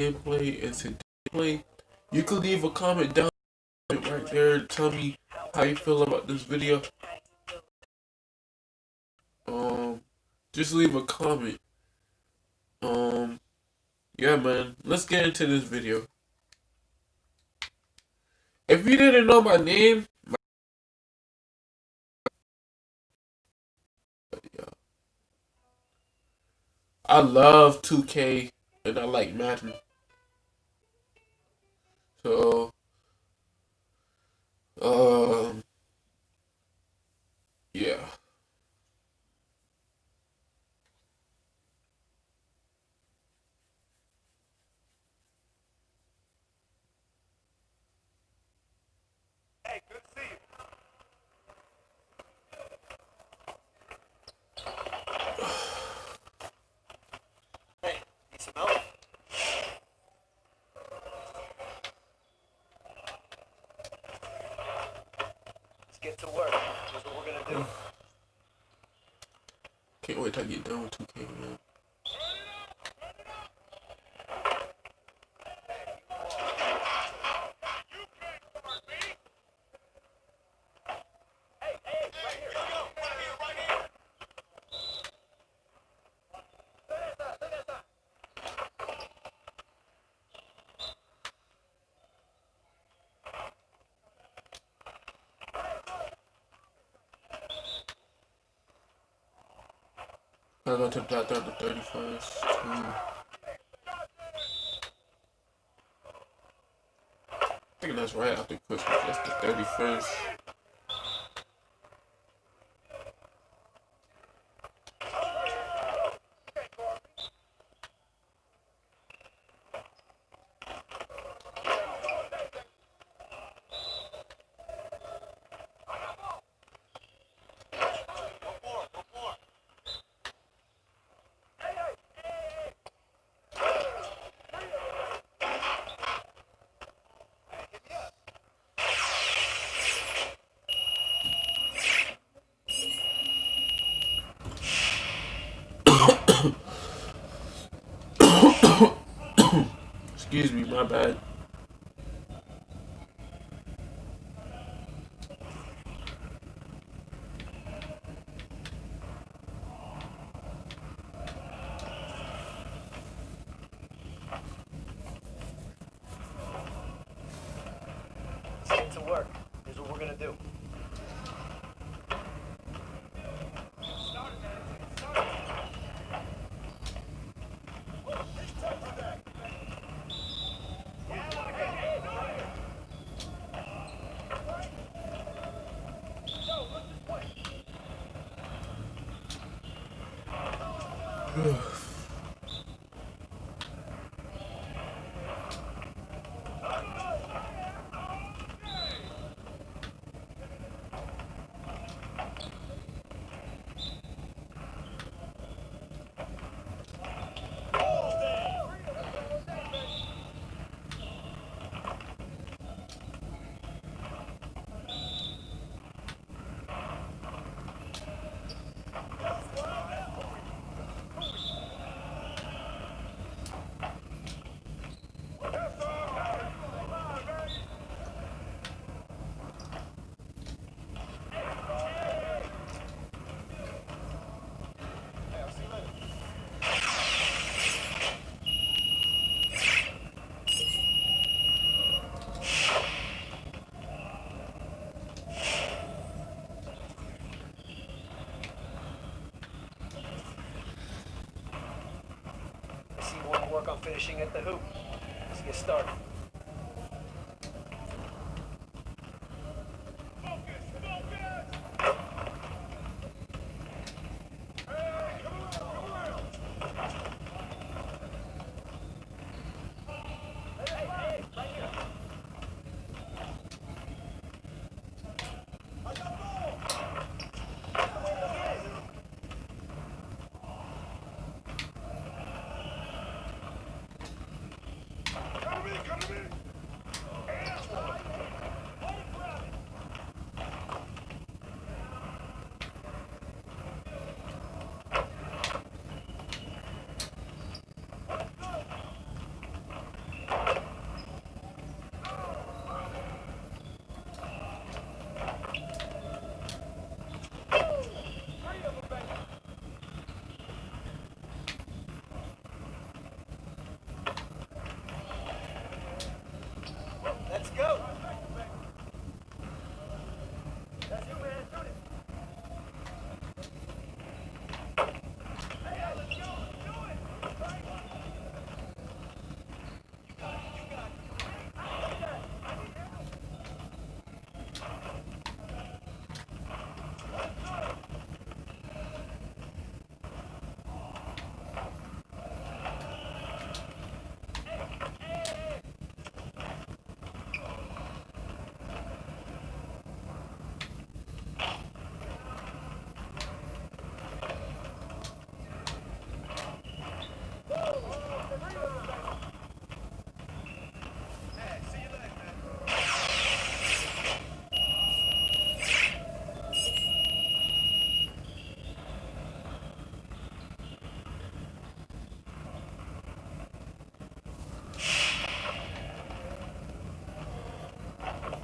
gameplay and today gameplay. You can leave a comment down right there. Tell me how you feel about this video. Just leave a comment. Yeah, man. Let's get into this video. If you didn't know my name, I love 2K and I like Madden. So, yeah. Hey, good to see you. Hey, need some milk? Let's get to work. Here's what we're gonna do. Can't wait till I get done with 2K, man. I go to that the 31st. I think that's right after Christmas. That's the 31st. Excuse me, my bad. Let's get to work. Here's what we're gonna do. I see you want to work on finishing at the hoop. Let's get started. Come to me!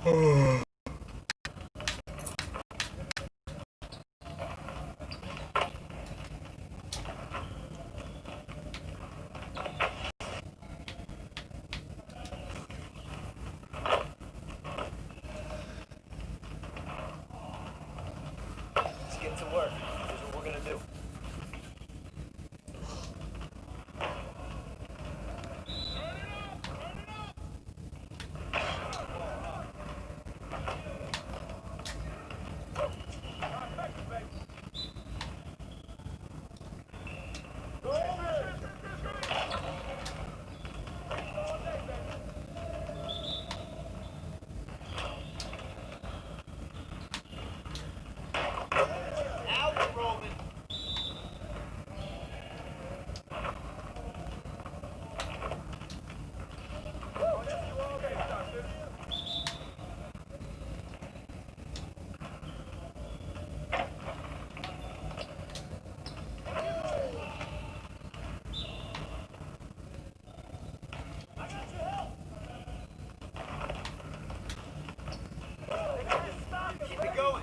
Let's get to work. Here's what we're gonna do. Keep it going.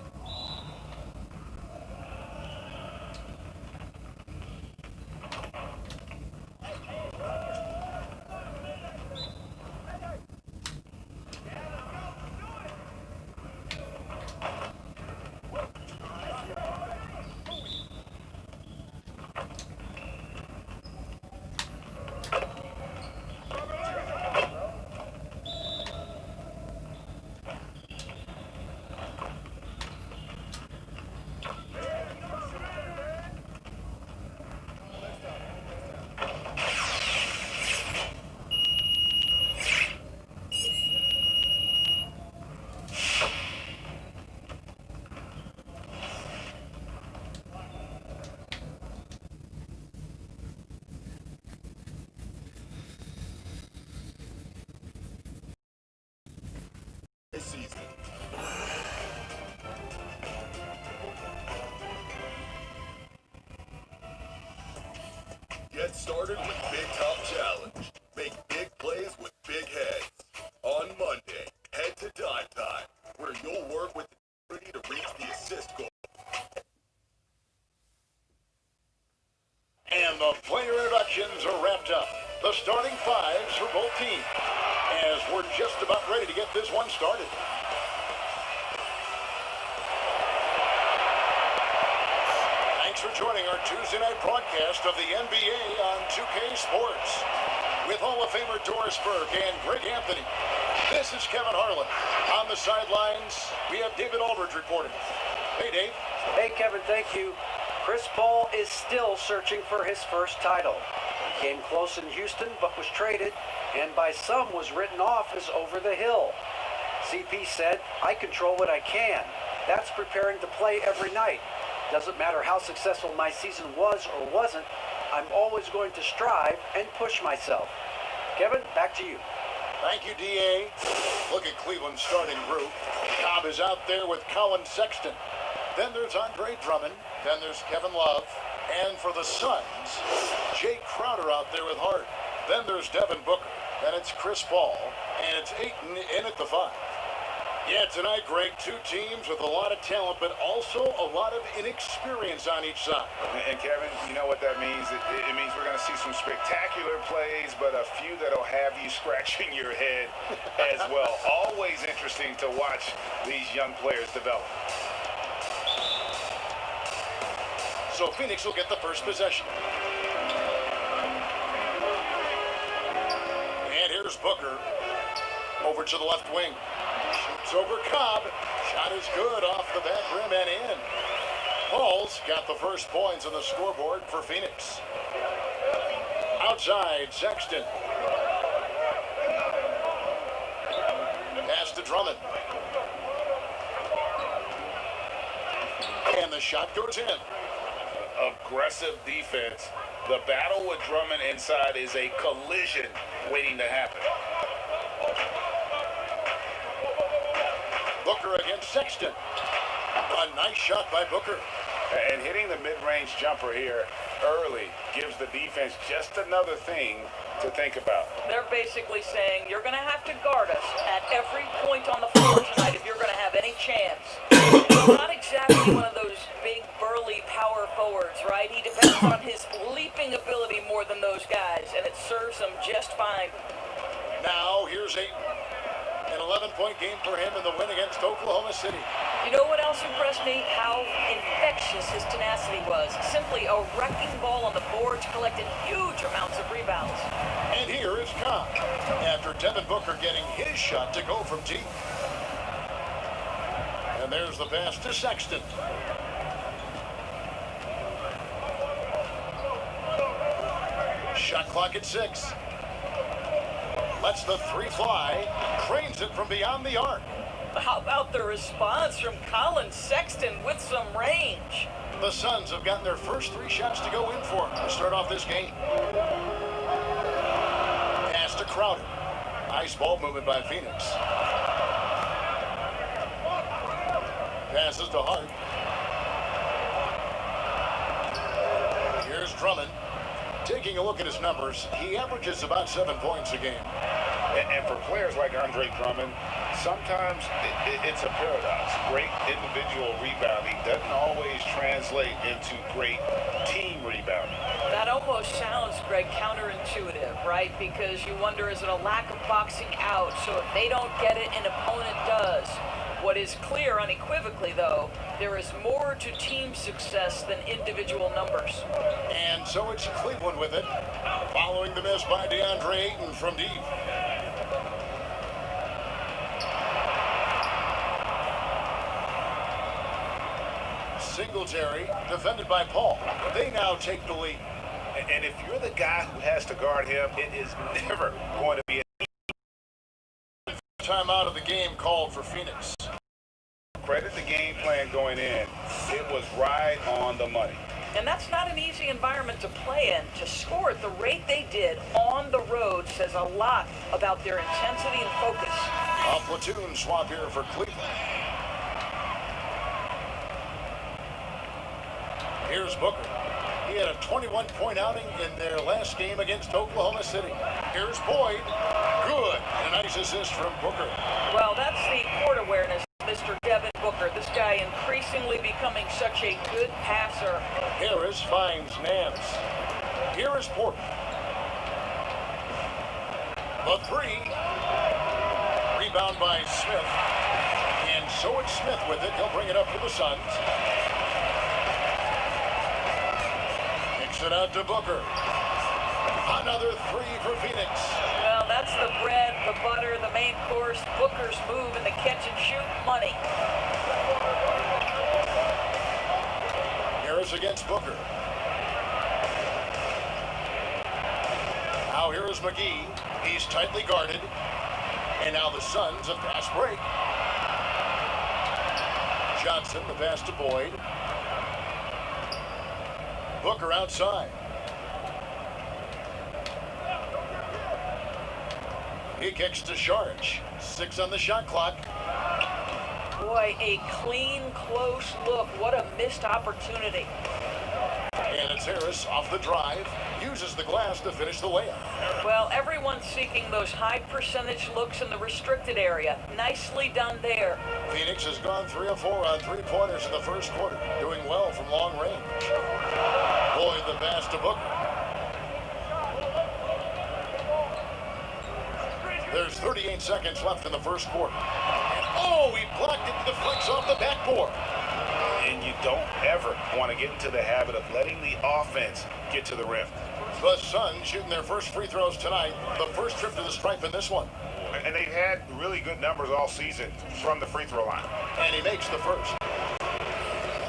Season. Get started with Big Top Challenge. Make big plays with big heads. On Monday, head to Dime Time, where you'll work with the community to reach the assist goal. And the player introductions are wrapped up. The starting fives for both teams, as we're just about ready to get this one started. Thanks for joining our Tuesday night broadcast of the NBA on 2K Sports. With Hall of Famer Doris Burke and Greg Anthony, this is Kevin Harlan. On the sidelines, we have David Aldridge reporting. Hey, Dave. Hey, Kevin, thank you. Chris Paul is still searching for his first title. He came close in Houston, but was traded, and by some was written off as over the hill. CP said, "I control what I can. That's preparing to play every night. Doesn't matter how successful my season was or wasn't, I'm always going to strive and push myself." Kevin, back to you. Thank you, D.A. Look at Cleveland's starting group. Cobb is out there with Colin Sexton. Then there's Andre Drummond. Then there's Kevin Love. And for the Suns, Jay Crowder out there with Hart. Then there's Devin Booker. Then it's Chris Paul. And it's Ayton in at the 5. Yeah, tonight, Greg, two teams with a lot of talent, but also a lot of inexperience on each side. And Kevin, you know what that means? It means we're going to see some spectacular plays, but a few that'll have you scratching your head as well. Always interesting to watch these young players develop. So Phoenix will get the first possession. And here's Booker over to the left wing. Shoots over Cobb. Shot is good off the back rim and in. Paul's got the first points on the scoreboard for Phoenix. Outside, Sexton. Pass to Drummond. And the shot goes in. Aggressive defense. The battle with Drummond inside is a collision waiting to happen. Booker against Sexton. A nice shot by Booker. And hitting the mid-range jumper here early gives the defense just another thing to think about. They're basically saying you're going to have to guard us at every point on the floor tonight if you're going to have any chance. He's not exactly one of those big, burly power forwards, right? He depends on his leaping ability more than those guys, and it serves him just fine. Now, here's Ayton. An 11-point game for him in the win against Oklahoma City. You know what else impressed me? How infectious his tenacity was. Simply a wrecking ball on the boards, collected huge amounts of rebounds. And here is Cobb, after Devin Booker getting his shot to go from deep. And there's the pass to Sexton. Shot clock at 6. Lets the three fly. Cranes it from beyond the arc. How about the response from Colin Sexton with some range? The Suns have gotten their first 3 shots to go in for to start off this game. Pass to Crowder. Nice ball movement by Phoenix. Passes to Hart. Here's Drummond. Taking a look at his numbers, he averages about 7 points a game. And for players like Andre Drummond, sometimes it's a paradox. Great individual rebounding doesn't always translate into great team rebounding. That almost sounds, Greg, counterintuitive, right? Because you wonder, is it a lack of boxing out? So if they don't get it, an opponent does. What is clear unequivocally, though, there is more to team success than individual numbers. And so it's Cleveland with it, following the miss by DeAndre Ayton from deep. Singletary, defended by Paul. They now take the lead. And if you're the guy who has to guard him, it is never going to be a Timeout of the game called for Phoenix. credit the game plan going in. It was right on the money. And that's not an easy environment to play in. To score at the rate they did on the road says a lot about their intensity and focus. A platoon swap here for Cleveland. Here's Booker. He had a 21-point outing in their last game against Oklahoma City. Here's Boyd. Good. And a nice assist from Booker. Well, that's the court awareness of Mr. Devin Booker. This guy increasingly becoming such a good passer. Harris finds Nance. Here is Porter. The 3. Rebound by Smith. And so it's Smith with it. He'll bring it up for the Suns. Kicks it out to Booker. Another 3 for Phoenix. Well, that's the bread, the butter, the main course, Booker's move, and the catch and shoot money. Harris against Booker. Now here is McGee. He's tightly guarded. And now the Suns a fast break. Johnson, the pass to Boyd. Booker outside. He kicks to Saric. 6 on the shot clock. Boy, a clean, close look. What a missed opportunity. And it's Harris off the drive. Uses the glass to finish the layup. Well, everyone's seeking those high percentage looks in the restricted area. Nicely done there. Phoenix has gone 3 of 4 on 3-pointers in the first quarter. Doing well from long range. Boyd the pass to Booker. There's 38 seconds left in the first quarter. And he blocked it, deflects off the backboard. And you don't ever want to get into the habit of letting the offense get to the rim. The Suns shooting their first free throws tonight. The first trip to the stripe in this one. And they've had really good numbers all season from the free throw line. And he makes the first.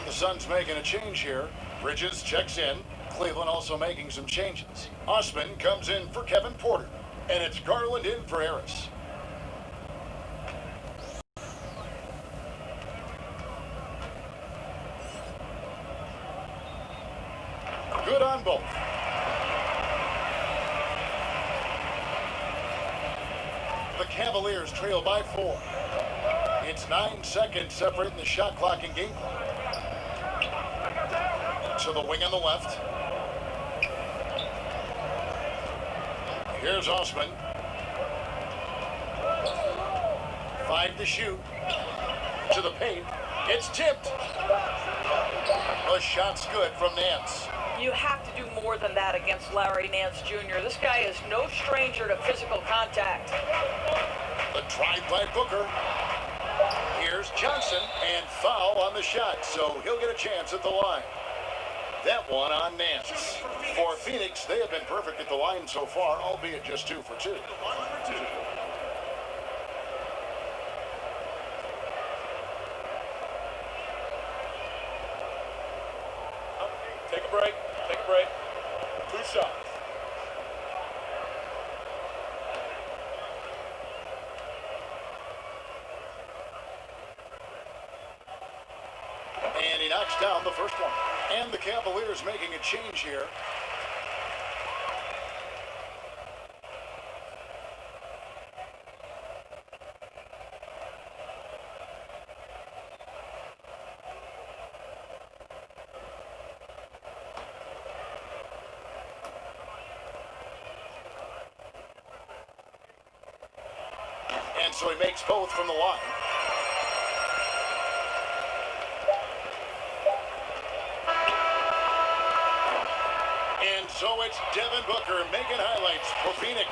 The Suns making a change here. Bridges checks in. Cleveland also making some changes. Osman comes in for Kevin Porter. And it's Garland in for Harris. Good on both. The Cavaliers trail by 4. It's 9 seconds separating the shot clock and game clock. To the wing on the left. Here's Osman. 5 to shoot. To the paint. It's tipped. The shot's good from Nance. You have to do more than that against Larry Nance Jr. This guy is no stranger to physical contact. The drive by Booker. Here's Johnson, and foul on the shot, so he'll get a chance at the line. That one on Nance. For Phoenix, they have been perfect at the line so far, albeit just 2 for 2. Take a break. Take a break. 2 shots. And he knocks down the first one. And the Cavaliers making a change here. And so he makes both from the line. And so it's Devin Booker making highlights for Phoenix.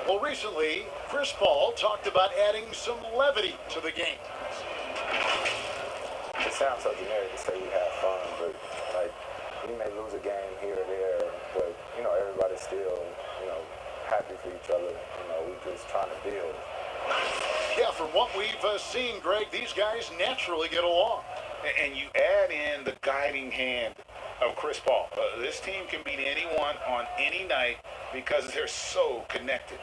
Well, recently, Chris Paul talked about adding some levity to the game. It sounds so generic to say we have fun, but like we may lose a game here or there, but everybody's still happy for each other. We're just trying to build. Yeah, from what we've seen, Greg, these guys naturally get along. And you add in the guiding hand of Chris Paul. This team can beat anyone on any night because they're so connected.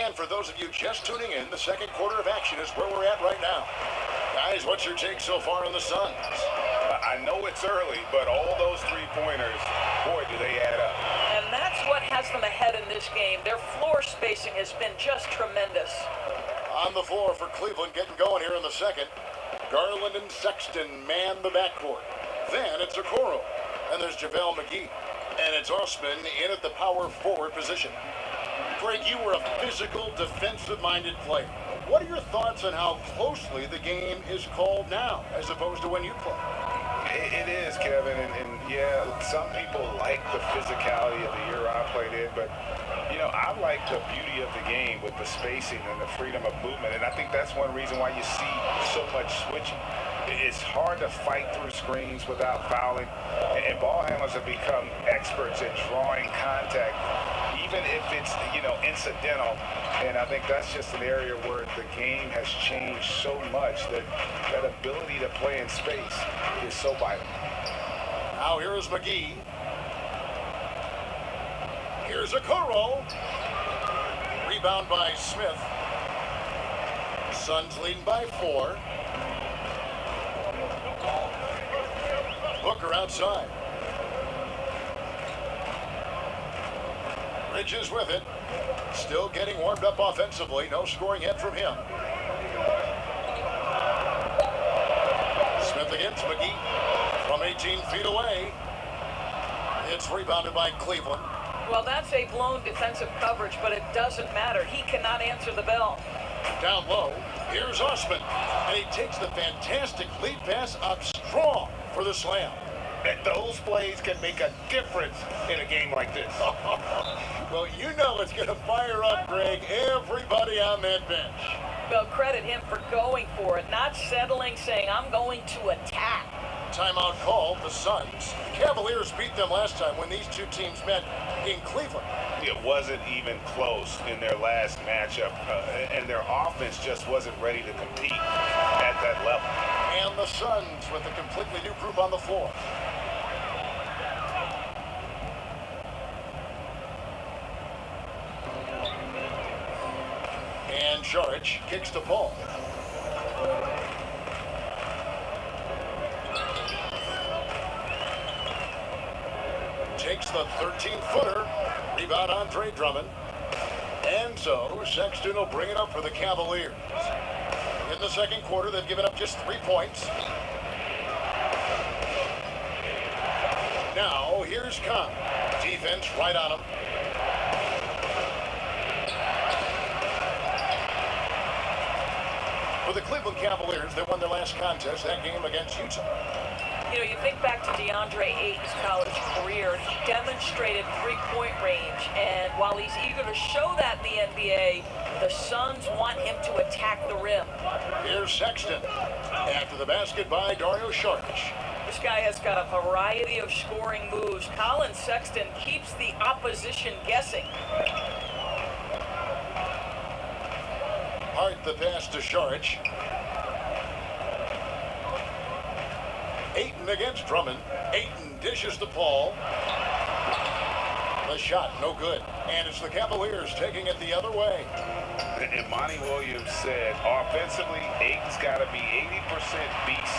And for those of you just tuning in, the second quarter of action is where we're at right now. Guys, what's your take so far on the Suns? I know it's early, but all those three-pointers, boy, do they add up. And that's what has them ahead in this game. Their floor spacing has been just tremendous. On the floor for Cleveland, getting going here in the second. Garland and Sexton man the backcourt. Then it's Okoro. And there's JaVale McGee. And it's Osman in at the power forward position. Greg, you were a physical, defensive-minded player. What are your thoughts on how closely the game is called now, as opposed to when you played? It is, Kevin, and yeah, some people like the physicality of the era I played in, but I like the beauty of the game with the spacing and the freedom of movement, and I think that's one reason why you see so much switching. It's hard to fight through screens without fouling, and ball handlers have become experts at drawing contact, even if it's incidental. And I think that's just an area where the game has changed so much that that ability to play in space is so vital. Now here is McGee. Here's Okoro. Rebound by Smith. Suns leading by 4. Booker outside. Bridges with it. Still getting warmed up offensively. No scoring yet from him. Smith against McGee from 18 feet away. It's rebounded by Cleveland. Well, that's a blown defensive coverage, but it doesn't matter. He cannot answer the bell. Down low, here's Osman. And he takes the fantastic lead pass up strong for the slam. And those plays can make a difference in a game like this. Well, it's going to fire up, Greg, everybody on that bench. Well, credit him for going for it, not settling, saying, I'm going to attack. Timeout called the Suns. The Cavaliers beat them last time when these two teams met in Cleveland. It wasn't even close in their last matchup, and their offense just wasn't ready to compete at that level. And the Suns with a completely new group on the floor. And Saric kicks the ball. Takes the 13-footer. Rebound Andre Drummond. And so Sexton will bring it up for the Cavaliers. In the second quarter, they've given up just 3 points. Now, here's Cobb. Defense right on him. For the Cleveland Cavaliers, they won their last contest, that game against Utah. You know, you think back to DeAndre Ayton's college career, and he demonstrated three-point range. And while he's eager to show that in the NBA, the Suns want him to attack the rim. Here's Sexton. After the basket by Dario Saric. This guy has got a variety of scoring moves. Colin Sexton keeps the opposition guessing. Hart the pass to Saric. Ayton against Drummond. Ayton dishes to Paul. The shot, no good. And it's the Cavaliers taking it the other way. And Monty Williams said, offensively, Ayton's got to be 80% beast,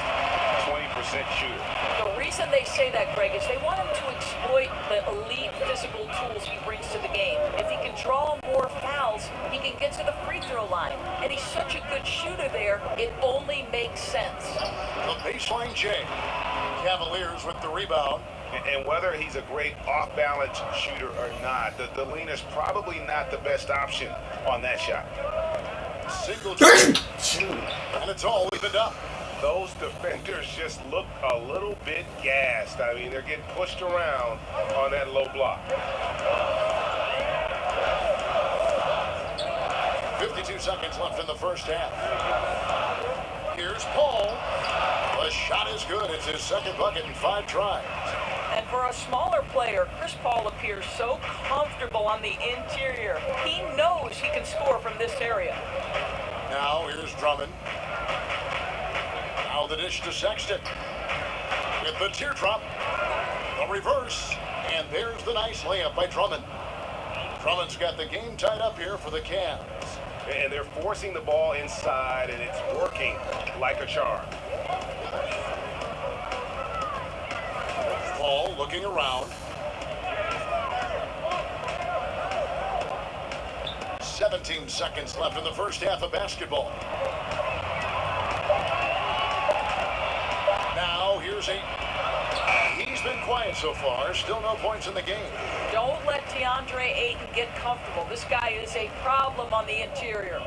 20% shooter. The reason they say that, Greg, is they want him to exploit the elite physical tools he brings to the game. If he can draw more fouls, he can get to the free throw line. And he's such a good shooter there, it only makes sense. The baseline J. Cavaliers with the rebound. And whether he's a great off-balance shooter or not, the lean is probably not the best option on that shot. Single and it's all evened up. Those defenders just look a little bit gassed. I mean, they're getting pushed around on that low block. 52 seconds left in the first half. Here's Paul. The shot is good. It's his second bucket in 5 tries. And for a smaller player, Chris Paul appears so comfortable on the interior. He knows he can score from this area. Now here's Drummond. Now the dish to Sexton. With the teardrop. The reverse. And there's the nice layup by Drummond. Drummond's got the game tied up here for the Cavs. And they're forcing the ball inside, and it's working like a charm. Paul looking around. 17 seconds left in the first half of basketball. Now here's Ayton. He's been quiet so far. Still no points in the game. Don't let DeAndre Ayton get comfortable. This guy is a problem on the interior.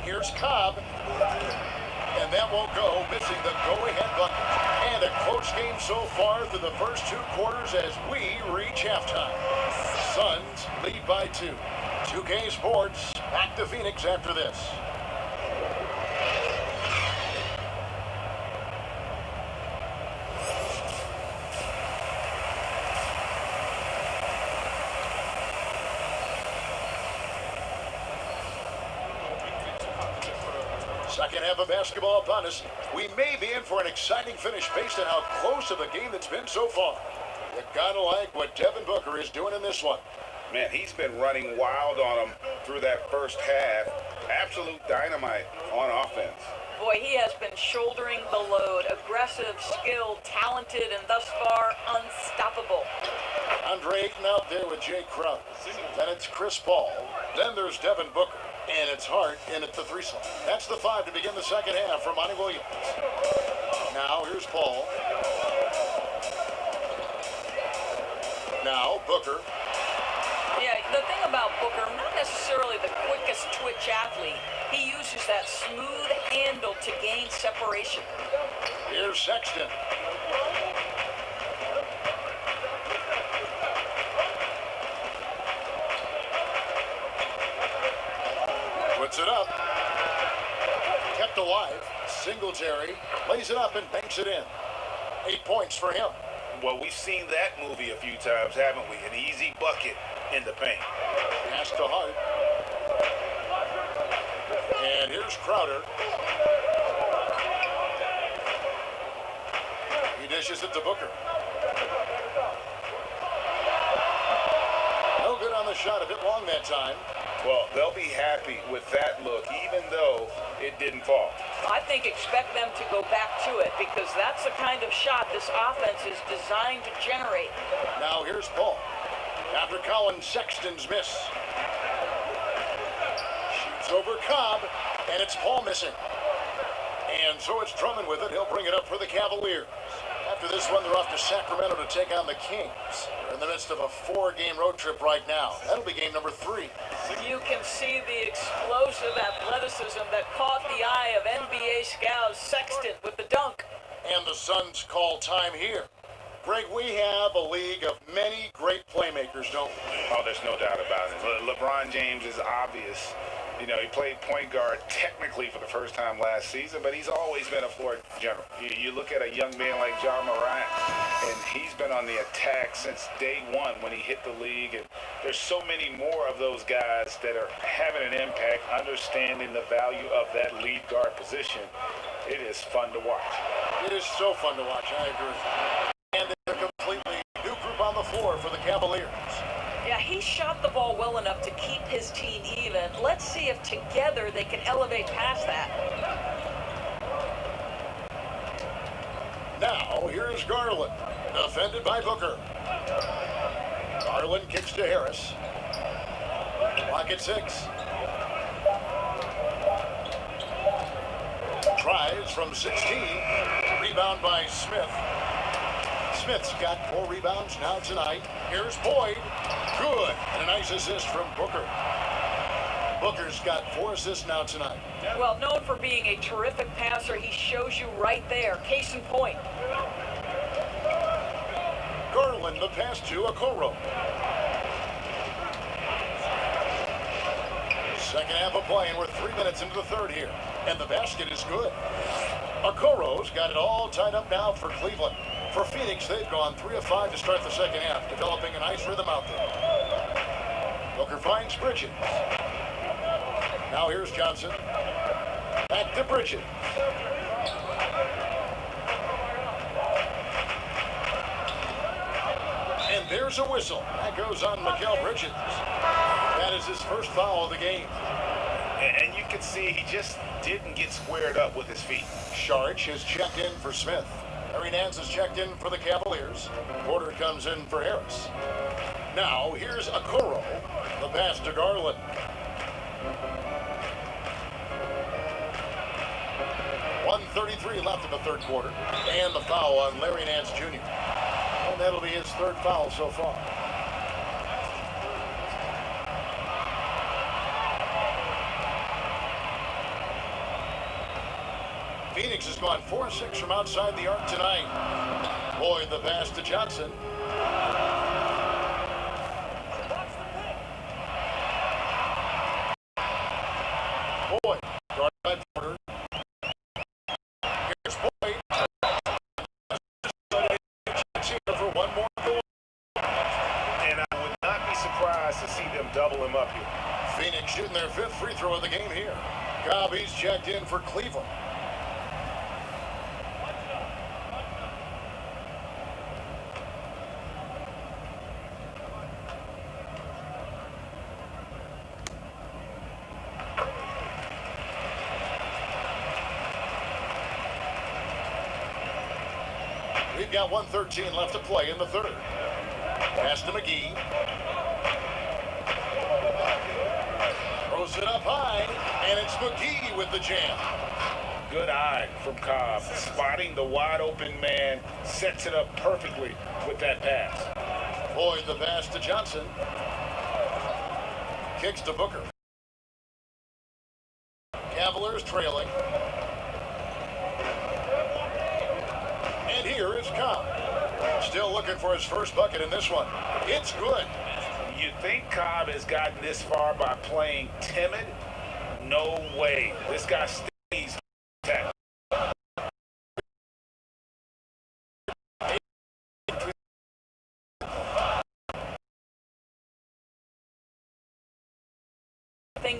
Here's Cobb. And that won't go, missing the go-ahead bucket. And a close game so far through the first 2 quarters as we reach halftime. Suns lead by 2. 2K Sports back to Phoenix after this. Second half of basketball upon us. We may be in for an exciting finish based on how close of a game it's been so far. You gotta like what Devin Booker is doing in this one. Man, he's been running wild on them through that first half. Absolute dynamite on offense. Boy, he has been shouldering the load. Aggressive, skilled, talented, and thus far unstoppable. Andre Ayton out there with Jay Crowder. Then it's Chris Paul. Then there's Devin Booker. And it's Hart in at the 3 slot. That's the 5 to begin the second half for Monty Williams. Now here's Paul. Now Booker. Yeah, the thing about Booker, not necessarily the quickest twitch athlete. He uses that smooth handle to gain separation. Here's Sexton. Puts it up. Kept alive. Singletary lays it up and banks it in. 8 points for him. Well, we've seen that movie a few times, haven't we? An easy bucket in the paint. Pass to Hart. And here's Crowder. He dishes it to Booker. No good on the shot, a bit long that time. Well, they'll be happy with that look, even though it didn't fall. I think expect them to go back to it because that's the kind of shot this offense is designed to generate. Now here's Paul. After Colin Sexton's miss. Shoots It's over Cobb, and it's Paul missing. And so it's Drummond with it. He'll bring it up for the Cavaliers. After this one, they're off to Sacramento to take on the Kings. They're in the midst of a 4-game road trip right now. That'll be game number 3. You can see the explosive athleticism that caught the eye of NBA scout Sexton with the dunk. And the Suns call time here. Greg, we have a league of many great playmakers, don't we? Oh, there's no doubt about it. LeBron James is obvious. You know, he played point guard technically for the first time last season, but he's always been a floor general. You look at a young man like Ja Morant, and he's been on the attack since day one when he hit the league. And there's so many more of those guys that are having an impact, understanding the value of that lead guard position. It is fun to watch. It is so fun to watch, I agree. And they're a completely new group on the floor for the Cavaliers. Yeah, he shot the ball well enough to keep his team even. Let's see if together they can elevate past that. Now, here's Garland, defended by Booker. Garland kicks to Harris. Clock at 6. Tries from 16. Rebound by Smith. Smith's got 4 rebounds now tonight. Here's Boyd. Good. And a nice assist from Booker. Booker's got 4 assists now tonight. Well, known for being a terrific passer, he shows you right there. Case in point. Garland, the pass to Okoro. Second half of play, and we're 3 minutes into the third here. And the basket is good. Okoro's got it all tied up now for Cleveland. For Phoenix, they've gone 3 of 5 to start the second half, developing a nice rhythm out there. Booker finds Bridges. Now here's Johnson. Back to Bridges. And there's a whistle. That goes on Mikal Bridges. That is his first foul of the game. And you can see he just didn't get squared up with his feet. Sharch has checked in for Smith. Larry Nance has checked in for the Cavaliers. Porter comes in for Harris. Now, here's Okoro. The pass to Garland. .133 left in the third quarter. And the foul on Larry Nance Jr. And that'll be his third foul so far. Phoenix has gone 4-6 from outside the arc tonight. Boyd the pass to Johnson. Boyd, guarded by Porter. Here's Boyd. For one more goal. And I would not be surprised to see them double him up here. Phoenix shooting their 5th free throw of the game here. Cobb's checked in for Cleveland. We've got 1:13 left to play in the third. Pass to McGee. Throws it up high, and it's McGee with the jam. Good eye from Cobb. Spotting the wide open man, sets it up perfectly with that pass. Boyd the pass to Johnson. Kicks to Booker. Cavaliers trailing. And here is Cobb. Still looking for his first bucket in this one. It's good. You think Cobb has gotten this far by playing timid? No way. This guy stays attack.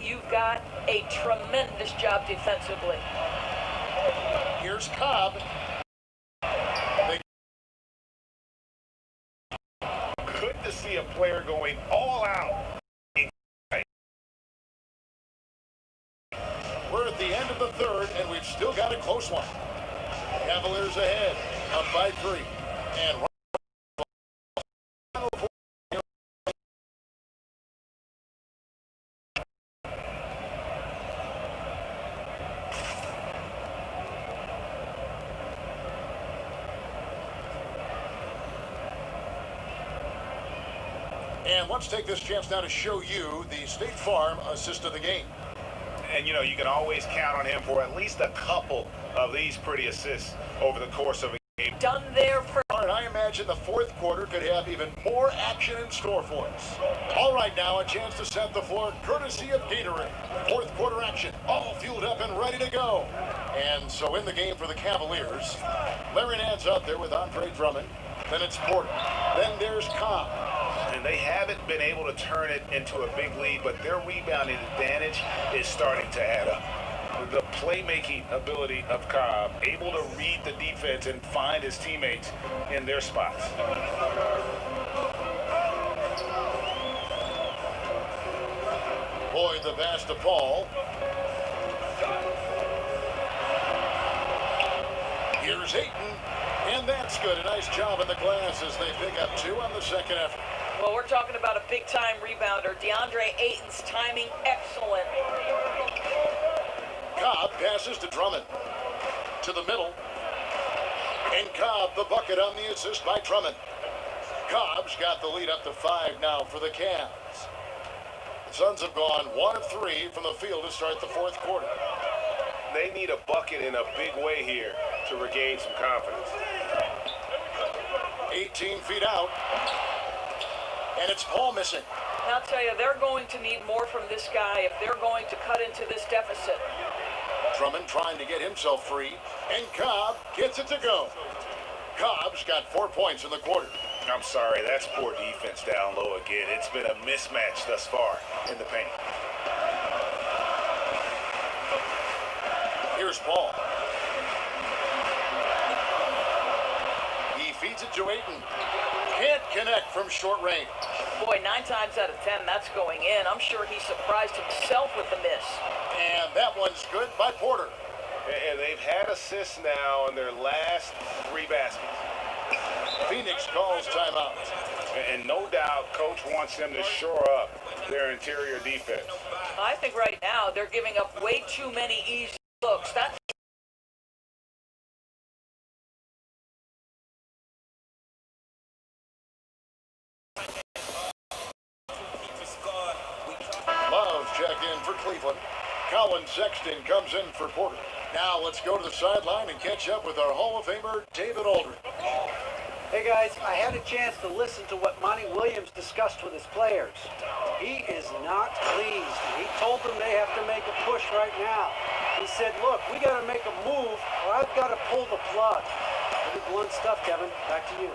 You've got a tremendous job defensively. Here's Cobb. Good to see a player going all out. We're at the end of the third, and we've still got a close one. Cavaliers ahead, up by 3. And And let's take this chance now to show you the State Farm assist of the game. And, you can always count on him for at least a couple of these pretty assists over the course of a game. Done there for... And I imagine the fourth quarter could have even more action in store for us. All right, now a chance to set the floor courtesy of Gatorade. Fourth quarter action, all fueled up and ready to go. And so in the game for the Cavaliers, Larry Nance out there with Andre Drummond. Then it's Porter. Then there's Cobb. And they haven't been able to turn it into a big lead, but their rebounding advantage is starting to add up. The playmaking ability of Cobb, able to read the defense and find his teammates in their spots. Boyd the pass to Paul. Here's Ayton, and that's good. A nice job in the glass as they pick up 2 on the second effort. Well, we're talking about a big-time rebounder. DeAndre Ayton's timing excellent. Cobb passes to Drummond. To the middle. And Cobb the bucket on the assist by Drummond. Cobb's got the lead up to 5 now for the Cavs. The Suns have gone 1 of 3 from the field to start the fourth quarter. They need a bucket in a big way here to regain some confidence. 18 feet out. And it's Paul missing. And I'll tell you, they're going to need more from this guy if they're going to cut into this deficit. Drummond trying to get himself free. And Cobb gets it to go. Cobb's got 4 points in the quarter. I'm sorry, that's poor defense down low again. It's been a mismatch thus far in the paint. Here's Paul. He feeds it to Ayton. Can't connect from short range. Boy, 9 times out of 10, that's going in. I'm sure he surprised himself with the miss. And that one's good by Porter. And they've had assists now in their last 3 baskets. Phoenix calls timeout. And no doubt, Coach wants them to shore up their interior defense. I think right now they're giving up way too many easy looks. That's Love checked in for Cleveland. Colin Sexton comes in for Porter. Now let's go to the sideline and catch up with our Hall of Famer, David Aldridge. Hey guys, I had a chance to listen to what Monty Williams discussed with his players. He is not pleased. He told them they have to make a push right now. He said, look, we got to make a move or I've got to pull the plug. Pretty blunt stuff, Kevin. Back to you.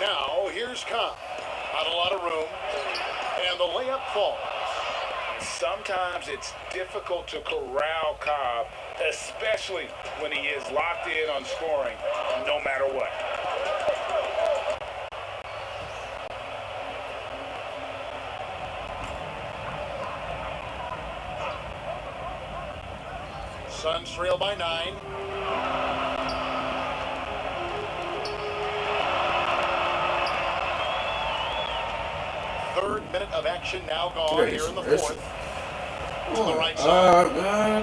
Now here's Cobb. Not a lot of room. And the layup falls. Sometimes it's difficult to corral Cobb, especially when he is locked in on scoring no matter what. Suns trail by 9. Third minute of action now gone here in the fourth. To the right side. Man.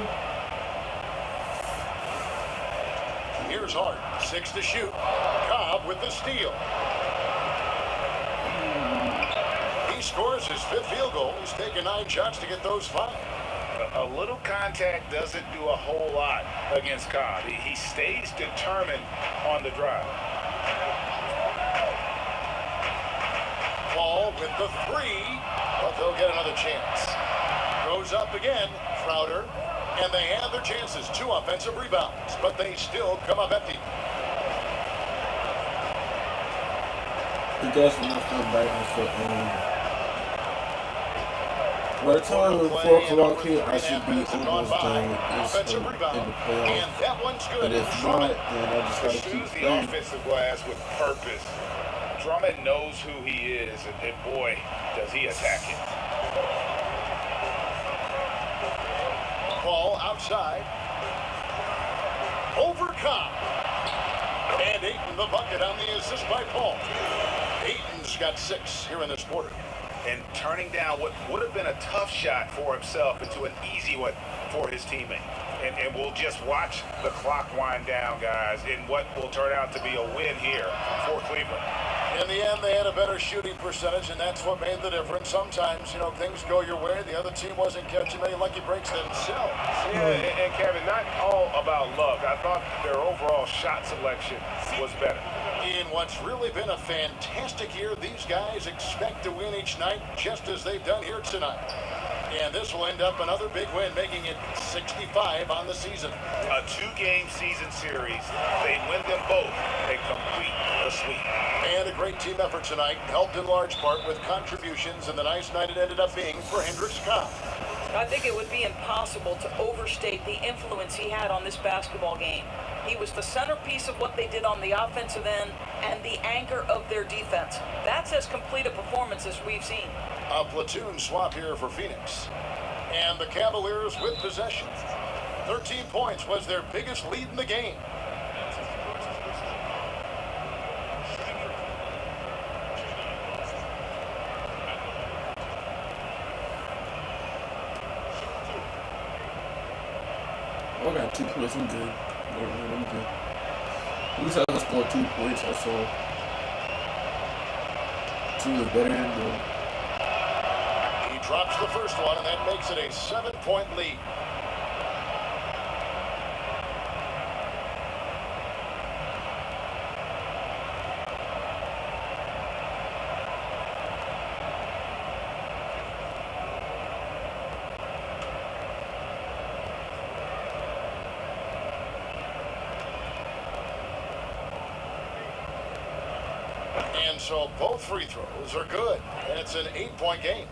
Here's Hart. 6 to shoot. Cobb with the steal. He scores his 5th field goal. He's taken 9 shots to get those 5. A little contact doesn't do a whole lot against Cobb. He stays determined on the drive. Paul with the 3, but they'll get another chance. Goes up again, Crowder, and they have their chances. 2 offensive rebounds, but they still come up empty. He definitely not feel back and forth. By the time the 4 o'clock hit, I should be almost done with this in the playoffs. And that one's good. But if not, then I just gotta keep Pursues the playing. offensive glass with purpose. Drummond knows who he is, and boy, does he attack it. Paul outside. Over Cobb. And Ayton the bucket on the assist by Paul. Ayton's got 6 here in this quarter. and turning down what would have been a tough shot for himself into an easy one for his teammate. And we'll just watch the clock wind down, guys, in what will turn out to be a win here for Cleveland. In the end, they had a better shooting percentage, and that's what made the difference. Sometimes, things go your way. The other team wasn't catching many lucky breaks themselves. Yeah, and Kevin, not all about luck. I thought their overall shot selection was better. In what's really been a fantastic year, these guys expect to win each night just as they've done here tonight. And this will end up another big win, making it 65 on the season. A 2-game season series. They win them both and complete the sweep. And a great team effort tonight, helped in large part with contributions, and the nice night it ended up being for Hendricks Cobb. I think it would be impossible to overstate the influence he had on this basketball game. He was the centerpiece of what they did on the offensive end and the anchor of their defense. That's as complete a performance as we've seen. A platoon swap here for Phoenix. And the Cavaliers with possession. 13 points was their biggest lead in the game. I got 2 points. I'm good. I'm good. At least I can score 2 points. That's all. 2 is better than 1. He drops the first one, and that makes it a 7-point lead. And so both free throws are good, and it's an 8-point game.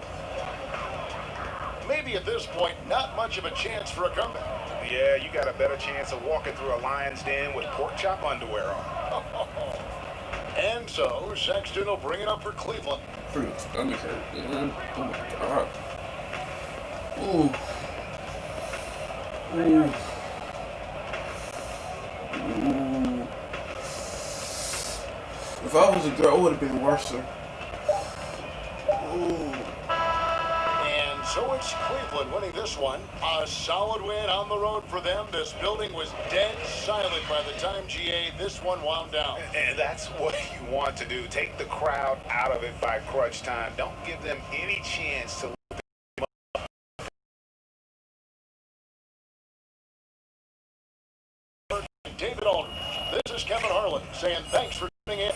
Maybe at this point, not much of a chance for a comeback. Yeah, you got a better chance of walking through a lion's den with pork chop underwear on. And so Sexton will bring it up for Cleveland. Pretty stomach hurt, man. Oh my god. Ooh. Ooh. Ooh. If I was a girl, it would have been worse. Ooh. And so it's Cleveland winning this one. A solid win on the road for them. This building was dead silent by the time this one wound down. And that's what you want to do. Take the crowd out of it by crunch time. Don't give them any chance to David Aldridge. This is Kevin Harlan saying thanks for tuning in.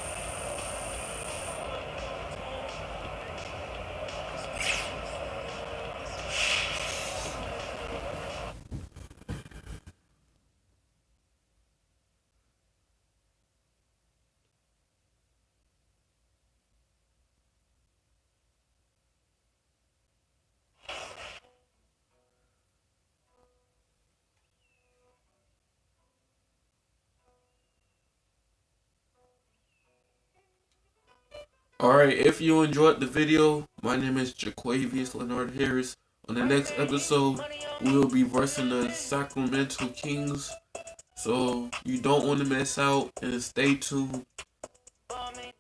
Alright, if you enjoyed the video, my name is Jaquavius Leonard Harris. On the next episode, we will be versing the Sacramento Kings. So, you don't want to miss out, and stay tuned.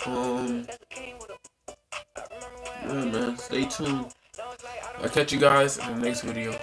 Yeah, man, stay tuned. I'll catch you guys in the next video.